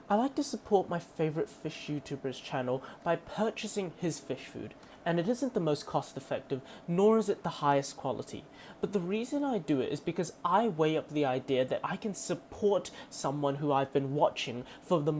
I like to support my favorite fish YouTuber's channel by purchasing his fish food, and it isn't the most cost effective, nor is it the highest quality. But the reason I do it is because I weigh up the idea that I can support someone who I've been watching for the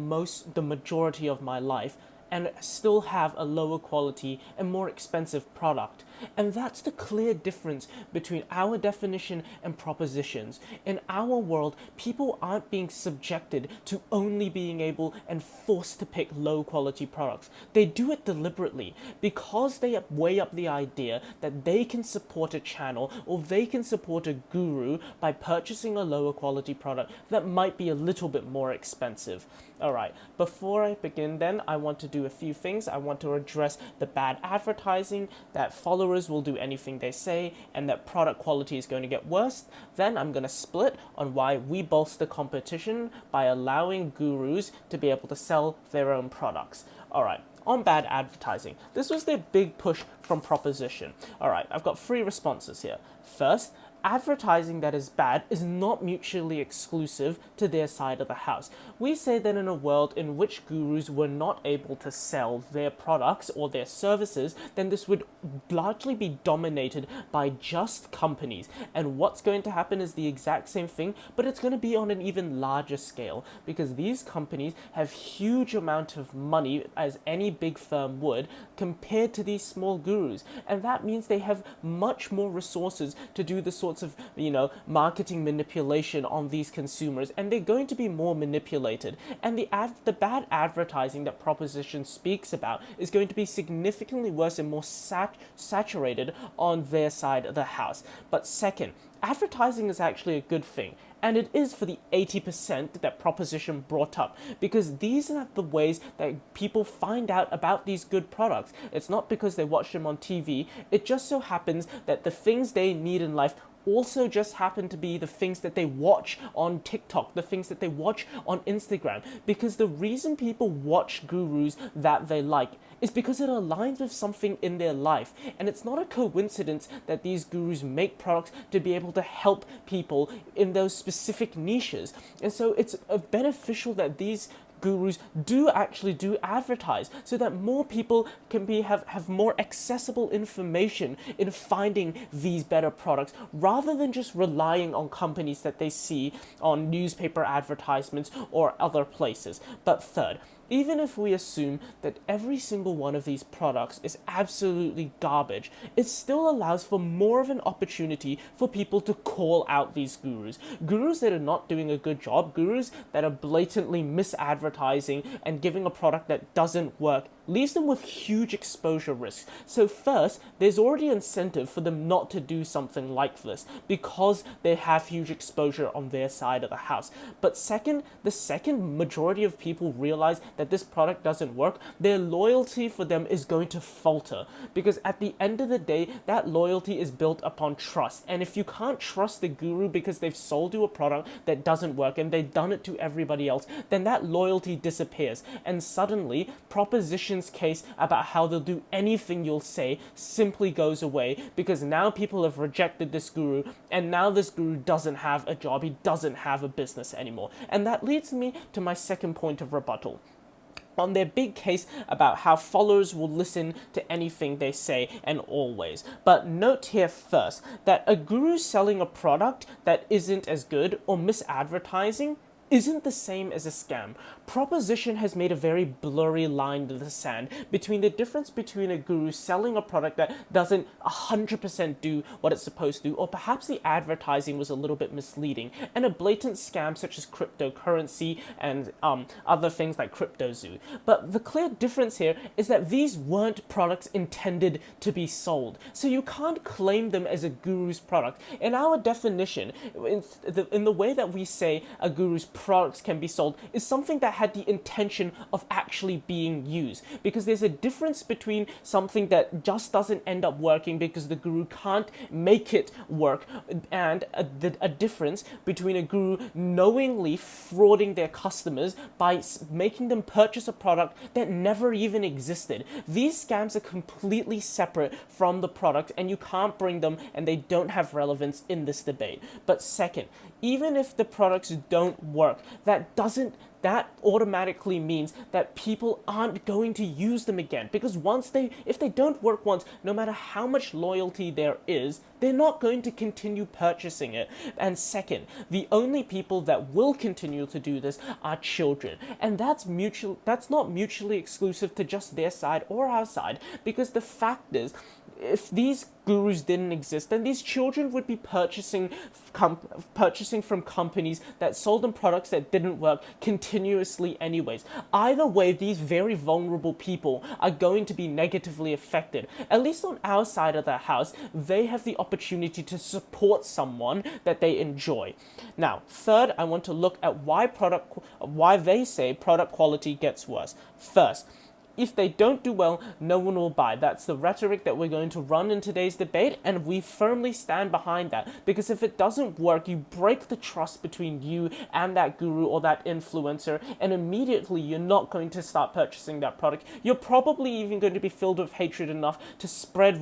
majority of my life and still have a lower quality and more expensive product. And that's the clear difference between our definition and propositions. In our world, people aren't being subjected to only being able and forced to pick low quality products. They do it deliberately because they weigh up the idea that they can support a channel or they can support a guru by purchasing a lower quality product that might be a little bit more expensive. Alright, before I begin then, I want to do a few things. I want to address the bad advertising, that followers will do anything they say, and that product quality is going to get worse. Then I'm going to split on why we bolster competition by allowing gurus to be able to sell their own products. Alright, on bad advertising. This was their big push from Proposition. Alright, I've got three responses here. First, advertising that is bad is not mutually exclusive to their side of the house. We say that in a world in which gurus were not able to sell their products or their services, then this would largely be dominated by just companies. And what's going to happen is the exact same thing, but it's going to be on an even larger scale because these companies have huge amount of money, as any big firm would, compared to these small gurus. And that means they have much more resources to do the sorts of, marketing manipulation on these consumers, and they're going to be more manipulated. And the bad advertising that Proposition speaks about is going to be significantly worse and more saturated on their side of the house. But second, advertising is actually a good thing. And it is for the 80% that Proposition brought up, because these are the ways that people find out about these good products. It's not because they watch them on TV. It just so happens that the things they need in life also just happen to be the things that they watch on TikTok, the things that they watch on Instagram. Because the reason people watch gurus that they like is because it aligns with something in their life. And it's not a coincidence that these gurus make products to be able to help people in those specific niches. And so it's beneficial that these gurus do advertise so that more people can have more accessible information in finding these better products, rather than just relying on companies that they see on newspaper advertisements or other places. But third, even if we assume that every single one of these products is absolutely garbage, it still allows for more of an opportunity for people to call out these gurus. Gurus that are not doing a good job, gurus that are blatantly misadvertising and giving a product that doesn't work, leaves them with huge exposure risks. So first, there's already incentive for them not to do something like this because they have huge exposure on their side of the house. But second, the second majority of people realize that this product doesn't work, their loyalty for them is going to falter, because at the end of the day, that loyalty is built upon trust. And if you can't trust the guru because they've sold you a product that doesn't work and they've done it to everybody else, then that loyalty disappears, and suddenly Proposition's case about how they'll do anything you'll say simply goes away, because now people have rejected this guru, and now this guru doesn't have a job, he doesn't have a business anymore. And that leads me to my second point of rebuttal. On their big case about how followers will listen to anything they say and always. But note here first that a guru selling a product that isn't as good or misadvertising isn't the same as a scam. Proposition has made a very blurry line in the sand between the difference between a guru selling a product that doesn't 100% do what it's supposed to, or perhaps the advertising was a little bit misleading, and a blatant scam such as cryptocurrency and other things like CryptoZoo. But the clear difference here is that these weren't products intended to be sold, so you can't claim them as a guru's product. In our definition, in the way that we say a guru's products can be sold, is something that had the intention of actually being used. Because there's a difference between something that just doesn't end up working because the guru can't make it work, and a difference between a guru knowingly frauding their customers by making them purchase a product that never even existed. These scams are completely separate from the product, and you can't bring them, and they don't have relevance in this debate. But second, even if the products don't work, that doesn't that automatically means that people aren't going to use them again, because if they don't work once, no matter how much loyalty there is, they're not going to continue purchasing it. And second, the only people that will continue to do this are children. And that's not mutually exclusive to just their side or our side, because the fact is, if these gurus didn't exist, then these children would be purchasing from companies that sold them products that didn't work continuously anyways. Either way, these very vulnerable people are going to be negatively affected. At least on our side of the house, they have the opportunity to support someone that they enjoy. Now, third, I want to look at why they say product quality gets worse. First, if they don't do well, no one will buy. That's the rhetoric that we're going to run in today's debate, and we firmly stand behind that. Because if it doesn't work, you break the trust between you and that guru or that influencer, and immediately you're not going to start purchasing that product. You're probably even going to be filled with hatred enough to spread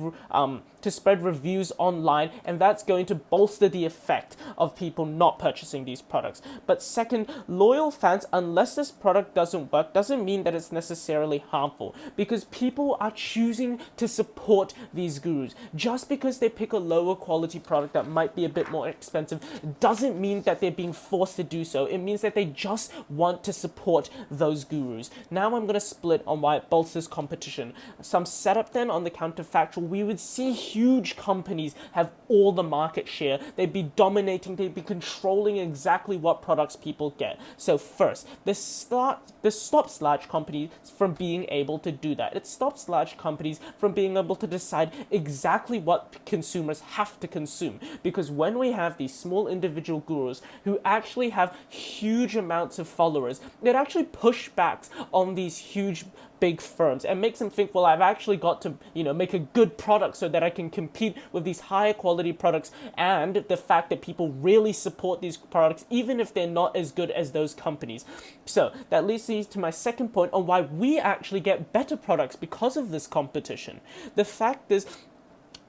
reviews online, and that's going to bolster the effect of people not purchasing these products. But second, loyal fans, unless this product doesn't work, doesn't mean that it's necessarily harmful, because people are choosing to support these gurus. Just because they pick a lower quality product that might be a bit more expensive doesn't mean that they're being forced to do so. It means that they just want to support those gurus. Now I'm going to split on why it bolsters competition. Some setup then on the counterfactual. We would see huge companies have all the market share. They'd be dominating, they'd be controlling exactly what products people get. So first, this stops large companies from being able to do that. It stops large companies from being able to decide exactly what consumers have to consume. Because when we have these small individual gurus who actually have huge amounts of followers, it actually push backs on these huge big firms and makes them think, well, I've actually got to, make a good product so that I can compete with these higher quality products, and the fact that people really support these products even if they're not as good as those companies. So that leads me to my second point on why we actually get better products because of this competition. The fact is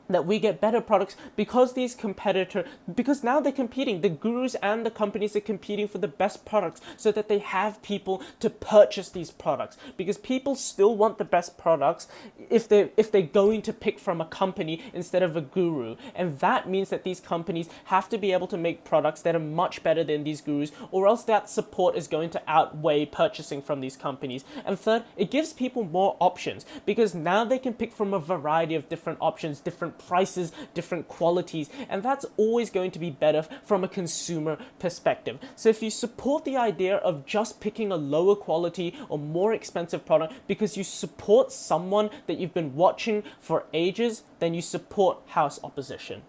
that we get better products because because now they're competing. The gurus and the companies are competing for the best products so that they have people to purchase these products. Because people still want the best products if they're going to pick from a company instead of a guru. And that means that these companies have to be able to make products that are much better than these gurus, or else that support is going to outweigh purchasing from these companies. And third, it gives people more options, because now they can pick from a variety of different options, different prices, different qualities, and that's always going to be better from a consumer perspective. So if you support the idea of just picking a lower quality or more expensive product because you support someone that you've been watching for ages, then you support house opposition.